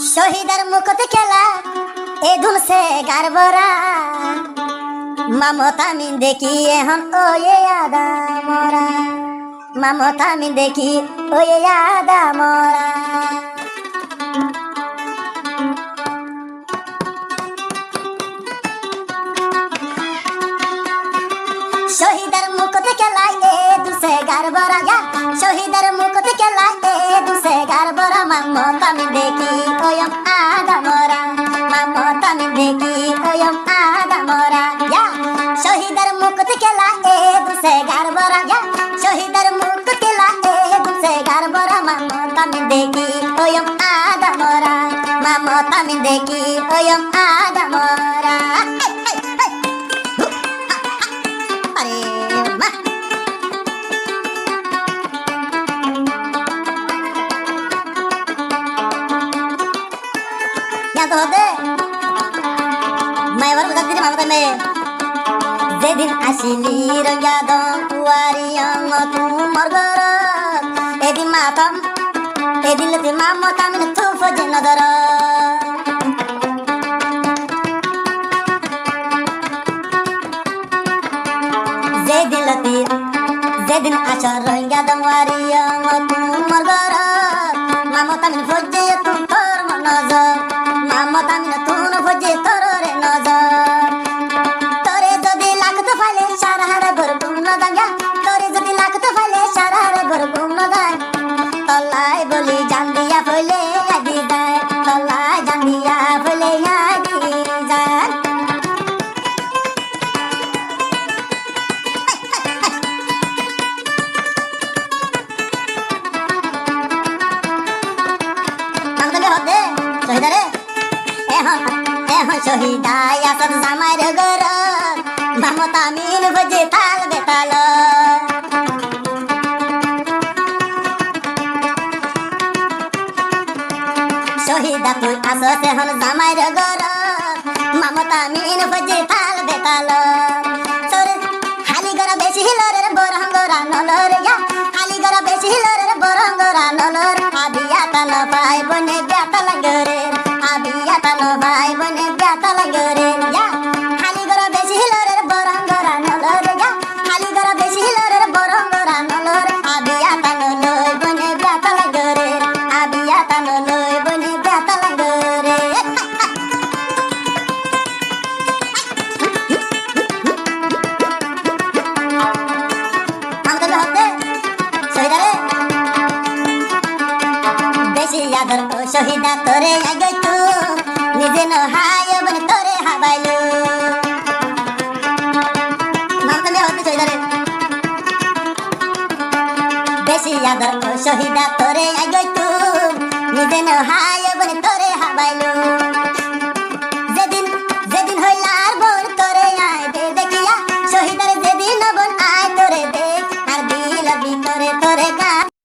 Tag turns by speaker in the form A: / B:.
A: শহীদের মুখতে খেলা এ ধুলছে গারবরা মামতা আমি দেখি এখন ওয়ে আদা মরা মামতা আমি দেখি ওয়ে আদা মরা শহীদের মুখতে খেলা এ ধুলছে গারবরা শহীদের মুখতে খেলা এ ধুলছে গারবরা মামতা আমি দেখি ওয়ম আদা মরা মামতা আমি দেখি ওয়ম আদা মরা শহীদের মুখতে খেলা এ ধুলছে গারবরা শহীদের মুখতে খেলা এ ধুলছে গারবরা মামতা আমি দেখি ওয়ম আদা মরা মামতা আমি দেখি ওয়ম আদা মরা तो होते मैं वर्ग करती थी मामता में जेदिन आशिली रंगा दो कुआरी अंग तू मरगर एदिन मातम एदिन लती मामता में तू फजे नदर जेदिन लती जेदिन आशा रंगा दो कुआरी अंग तू मरगर मामता में फजे तू कर मनजर মামতা আমি নতুন ভোজে তোরে নজর তোরে যদি লাগতো ফালে সারা হারে ভরপুর নদাঙ্গা তোরে যদি লাগতো ফালে সারা হারে ভরপুর নদাং তলায় বলি জান দিয়া ফলে আদি যায় তলায় জান দিয়া ফলে আদি যায় মামতা হতে শহীদারে শহীদায় আসত জামাইর গর মামতা মিন ভজে তাল বেতাল শহীদা তুই আসত এখন জামাইর গর মামতা মিন ভজে তাল বেতাল হালি গরা বেশি হিলরের বরহঙ্গরা নলর হালি গরা বেশি হিলরের বরহঙ্গরা নলর আবিয়া তাল পাই বনে ব্যাতা লাগরে আবিয়া তাল ভাই বনে ব্যাতা লাগরে হালি গরা বেশি হিলরের বরহঙ্গরা নলর হালি গরা বেশি হিলরের বরহঙ্গরা নলর আবিয়া তাল লই বনে ব্যাতা লাগরে আবিয়া তাল লই বনে ব্যাতা লাগরে আমাদের হতে শহীদারে বেশি আদর শহীদা তোরে আগে তু নিজে নহায় বনে তোরে হাবাইলু মামতা হতে শহীদারে বেশি আদর শহীদা তোরে আগে